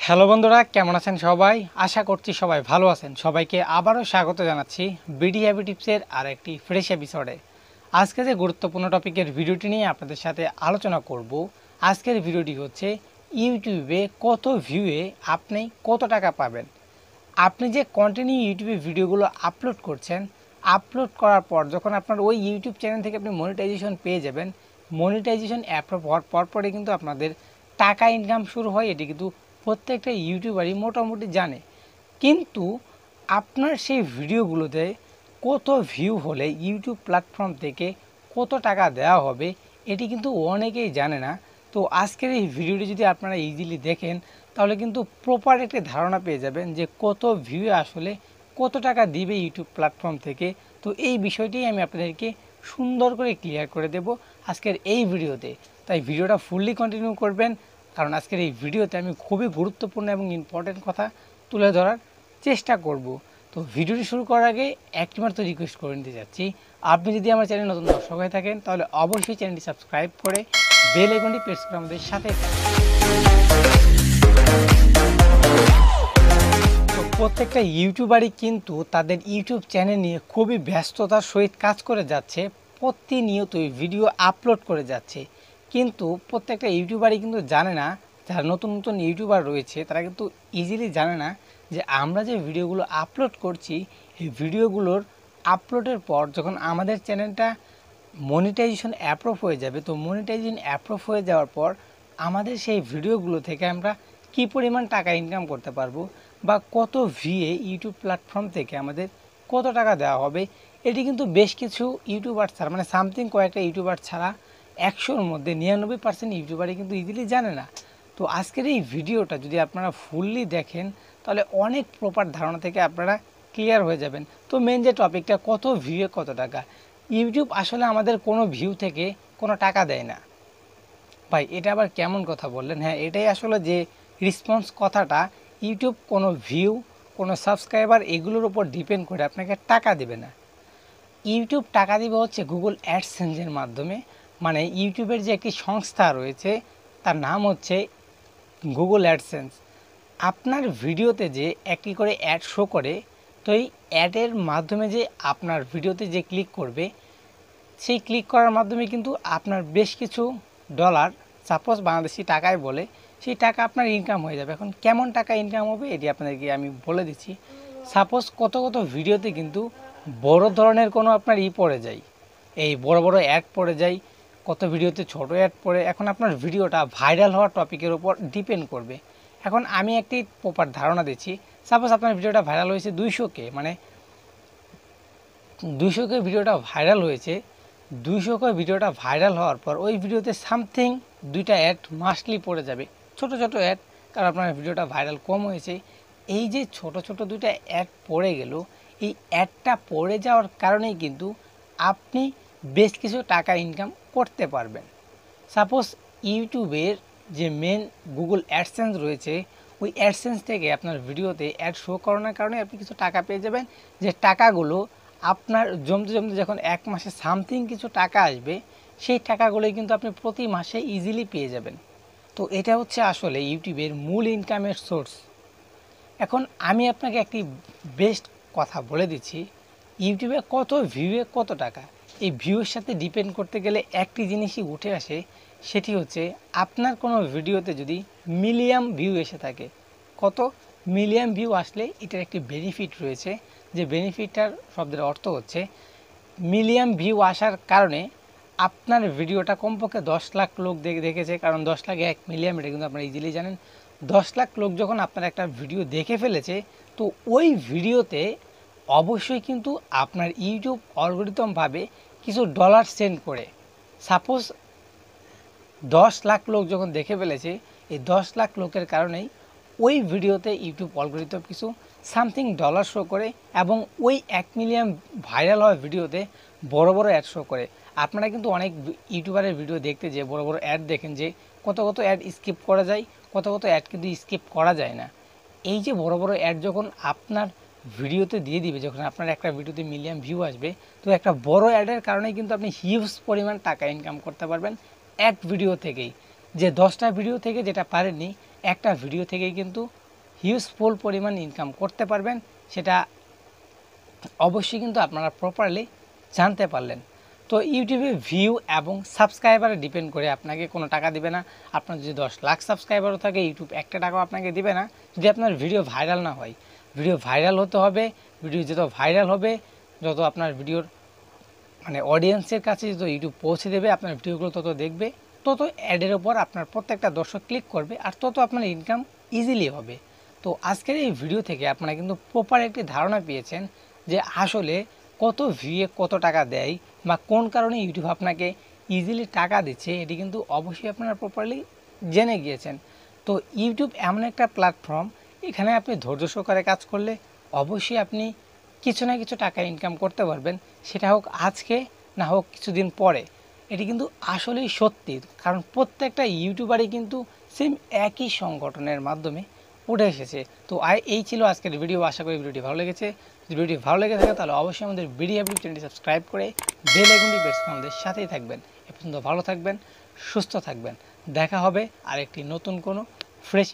Hello বন্ধুরা, কেমন আছেন সবাই? আশা করছি সবাই ভালো আছেন। সবাইকে আবারও স্বাগত জানাচ্ছি বিডি হ্যাবি টিপসের আর একটি ফ্রেশ এপিসোডে। আজকে যে গুরুত্বপূর্ণ টপিকের ভিডিওটি নিয়ে আপনাদের সাথে আলোচনা করব। আজকের ভিডিওটি হচ্ছে ইউটিউবে কত ভিউয়ে আপনি কত টাকা পাবেন। আপনি যে কন্টিনিউ ইউটিউবে ভিডিওগুলো আপলোড করছেন, আপলোড করার পর যখন আপনার ওই ইউটিউব চ্যানেল থেকে আপনি মনিটাইজেশন পেয়ে যাবেন, মনিটাইজেশন অ্যাপ্রুভ হওয়ার পরপরে কিন্তু আপনাদের টাকা ইনকাম শুরু হয়। এটি কিন্তু প্রত্যেকটা ইউটিউবারই মোটামুটি জানে। কিন্তু আপনার সেই ভিডিওগুলোতে কত ভিউ হলে ইউটিউব প্ল্যাটফর্ম থেকে কত টাকা দেওয়া হবে এটি কিন্তু অনেকেই জানে না। তো আজকের এই ভিডিওটি যদি আপনারা ইজিলি দেখেন তাহলে কিন্তু প্রপার একটি ধারণা পেয়ে যাবেন যে কত ভিউ আসলে কত টাকা দিবে ইউটিউব প্ল্যাটফর্ম থেকে। তো এই বিষয়টি আমি আপনাদেরকে সুন্দর করে ক্লিয়ার করে দেব আজকের এই ভিডিওতে। তাই ভিডিওটা ফুললি কন্টিনিউ করবেন, কারণ আজকের এই ভিডিওতে আমি খুবই গুরুত্বপূর্ণ এবং ইম্পর্টেন্ট কথা তুলে ধরার চেষ্টা করব। তো ভিডিওটি শুরু করার আগে একটিমাত্র রিকোয়েস্ট করে নিতে যাচ্ছি, আপনি যদি আমার চ্যানেল নতুন দর্শক হয়ে থাকেন তাহলে অবশ্যই চ্যানেলটি সাবস্ক্রাইব করে বেল আইকনটি প্রেস করে আমাদের সাথে। তো প্রত্যেকটা ইউটিউবারই কিন্তু তাদের ইউটিউব চ্যানেল নিয়ে খুবই ব্যস্ততার সহিত কাজ করে যাচ্ছে, প্রতিনিয়তই ভিডিও আপলোড করে যাচ্ছে। কিন্তু প্রত্যেকটা ইউটিউবারই কিন্তু জানে না, যারা নতুন নতুন ইউটিউবার রয়েছে তারা কিন্তু ইজিলি জানে না যে আমরা যে ভিডিওগুলো আপলোড করছি এই ভিডিওগুলোর আপলোডের পর যখন আমাদের চ্যানেলটা মনিটাইজেশন অ্যাপ্রুভ হয়ে যাবে, তো মনিটাইজেশন অ্যাপ্রুভ হয়ে যাওয়ার পর আমাদের সেই ভিডিওগুলো থেকে আমরা কী পরিমাণ টাকা ইনকাম করতে পারবো বা কত ভিএ ইউটিউব প্ল্যাটফর্ম থেকে আমাদের কত টাকা দেওয়া হবে, এটি কিন্তু বেশ কিছু ইউটিউবার ছাড়া, মানে সামথিং কয়েকটা ইউটিউবার ছাড়া 100-র মধ্যে 99% ইউটিউবারই কিন্তু ইজিলি জানে না। তো আজকের এই ভিডিওটা যদি আপনারা ফুললি দেখেন তাহলে অনেক প্রপার ধারণা থেকে আপনারা ক্লিয়ার হয়ে যাবেন। তো মেন যে টপিকটা, কত ভিউয়ে কত টাকা। ইউটিউব আসলে আমাদের কোনো ভিউ থেকে কোনো টাকা দেয় না ভাই, এটা আবার কেমন কথা বললেন? হ্যাঁ, এটাই আসলে যে রেসপন্স কথাটা, ইউটিউব কোনো ভিউ, কোনো সাবস্ক্রাইবার এগুলোর উপর ডিপেন্ড করে আপনাকে টাকা দেবে না। ইউটিউব টাকা দিবে হচ্ছে গুগল অ্যাডসেন্সের মাধ্যমে। মানে ইউটিউবের যে একটি সংস্থা রয়েছে তার নাম হচ্ছে গুগল অ্যাডসেন্স। আপনার ভিডিওতে যে একটি করে অ্যাড শো করে, তো এই অ্যাডের মাধ্যমে যে আপনার ভিডিওতে যে ক্লিক করবে, সেই ক্লিক করার মাধ্যমে কিন্তু আপনার বেশ কিছু ডলার, সাপোজ বাংলাদেশি টাকায় বলে, সেই টাকা আপনার ইনকাম হয়ে যাবে। এখন কেমন টাকা ইনকাম হবে এটি আপনাদেরকে আমি বলে দিচ্ছি। সাপোজ কত কত ভিডিওতে কিন্তু বড় ধরনের কোনো আপনার পড়ে যায়, এই বড় বড় অ্যাড পড়ে যায়, কত ভিডিওতে ছোট অ্যাড পড়ে। এখন আপনার ভিডিওটা ভাইরাল হওয়ার টপিকের উপর ডিপেন্ড করবে। এখন আমি একটি প্রপার ধারণা দিচ্ছি, সাপোজ আপনার ভিডিওটা ভাইরাল হয়েছে 200K, মানে 200K ভিডিওটা ভাইরাল হয়েছে। 200K ভিডিওটা ভাইরাল হওয়ার পর ওই ভিডিওতে সামথিং 2টা অ্যাড মাস্টলি পড়ে যাবে, ছোট ছোট অ্যাড, কারণ আপনার ভিডিওটা ভাইরাল কম হয়েছে। এই যে ছোট ছোট 2টা অ্যাড পড়ে গেল, এই অ্যাডটা পড়ে যাওয়ার কারণেই কিন্তু আপনি বেশ কিছু টাকা ইনকাম করতে পারবেন। সাপোজ ইউটিউবের যে মেন গুগল অ্যাডসেন্স রয়েছে, ওই অ্যাডসেন্স থেকে আপনার ভিডিওতে অ্যাড শো করানোর কারণে আপনি কিছু টাকা পেয়ে যাবেন। যে টাকাগুলো আপনার জমতে জমতে যখন এক মাসে সামথিং কিছু টাকা আসবে, সেই টাকাগুলোই কিন্তু আপনি প্রতি মাসে ইজিলি পেয়ে যাবেন। তো এটা হচ্ছে আসলে ইউটিউবের মূল ইনকামের সোর্স। এখন আমি আপনাকে একটি বেস্ট কথা বলে দিচ্ছি, ইউটিউবে কত ভিউয়ে কত টাকা। এই ভিউয়ের সাথে ডিপেন্ড করতে গেলে একটি জিনিসই উঠে আসে, সেটি হচ্ছে আপনার কোনো ভিডিওতে যদি মিলিয়ন ভিউ এসে থাকে, কত মিলিয়ন ভিউ আসলে এটার একটি বেনিফিট রয়েছে। যে বেনিফিটটার শব্দের অর্থ হচ্ছে মিলিয়ন ভিউ আসার কারণে আপনার ভিডিওটা কমপক্ষে 10 লাখ লোক দেখেছে, কারণ 10 লাখ 1 মিলিয়ন, এটা কিন্তু আপনারা ইজিলি জানেন। 10 লাখ লোক যখন আপনার একটা ভিডিও দেখে ফেলেছে, তো ওই ভিডিওতে অবশ্যই কিন্তু আপনার ইউটিউব অ্যালগরিদমভাবে কিছু ডলার সেন্ড করে। সাপোজ 10 লাখ লোক যখন দেখে ফেলেছে, এই 10 লাখ লোকের কারণেই ওই ভিডিওতে ইউটিউব অ্যালগরিদম কিছু সামথিং ডলার শো করে, এবং ওই 1 মিলিয়ন ভাইরাল হওয়া ভিডিওতে বড় বড় অ্যাড শো করে। আপনারা কিন্তু অনেক ইউটিউবারের ভিডিও দেখতে যে বড় বড় অ্যাড দেখেন, যে কত কত অ্যাড স্কিপ করা যায়, কত কত অ্যাড কিন্তু স্কিপ করা যায় না। এই যে বড় বড় অ্যাড যখন আপনার ভিডিওতে দিয়ে দিবে, যখন আপনার একটা ভিডিওতে মিলিয়ন ভিউ আসবে, তো একটা বড় অ্যাডের কারণে কিন্তু আপনি হিউজ পরিমাণ টাকা ইনকাম করতে পারবেন এক ভিডিও থেকেই। যে 10টা ভিডিও থেকে যেটা পারেননি, একটা ভিডিও থেকে কিন্তু হিউজফুল পরিমাণ ইনকাম করতে পারবেন, সেটা অবশ্যই কিন্তু আপনারা প্রপারলি জানতে পারলেন। তো ইউটিউবে ভিউ এবং সাবস্ক্রাইবারে ডিপেন্ড করে আপনাকে কোনো টাকা দিবে না। আপনার যদি 10 লাখ সাবস্ক্রাইবারও থাকে ইউটিউব একটা টাকাও আপনাকে দিবে না যদি আপনার ভিডিও ভাইরাল না হয়। ভিডিও ভাইরাল হতে হবে, ভিডিও যত ভাইরাল হবে, যত আপনার ভিডিওর মানে অডিয়েন্সের কাছে যত ইউটিউব পৌঁছে দেবে, আপনার ভিডিওগুলো তত দেখবে, তত অ্যাডের ওপর আপনার প্রত্যেকটা দর্শক ক্লিক করবে, আর তত আপনার ইনকাম ইজিলি হবে। তো আজকের এই ভিডিও থেকে আপনারা কিন্তু প্রপার একটি ধারণা পেয়েছেন যে আসলে কত ভিউয়ে কত টাকা দেয় বা কোন কারণে ইউটিউব আপনাকে ইজিলি টাকা দিচ্ছে, এটি কিন্তু অবশ্যই আপনারা প্রপারলি জেনে গিয়েছেন। তো ইউটিউব এমন একটা প্ল্যাটফর্ম, এখানে আপনি ধৈর্য সহকারে কাজ করলে অবশ্যই আপনি কিছু না কিছু টাকা ইনকাম করতে পারবেন, সেটা হোক আজকে না হোক কিছুদিন পরে। এটি কিন্তু আসলেই সত্যি, কারণ প্রত্যেকটা ইউটিউবারই কিন্তু সেম একই সংগঠনের মাধ্যমে উঠে এসেছে। তো এই ছিল আজকের ভিডিও। আশা করি ভিডিওটি ভালো লেগেছে। যদি ভিডিওটি ভালো লেগে থাকে তাহলে অবশ্যই আমাদের ভিডিও চ্যানেলটি সাবস্ক্রাইব করে বেল আইকনটি প্রেস করে আমাদের সাথেই থাকবেন। এ পর্যন্ত ভালো থাকবেন, সুস্থ থাকবেন। দেখা হবে আরেকটি নতুন কোনো ফ্রেশ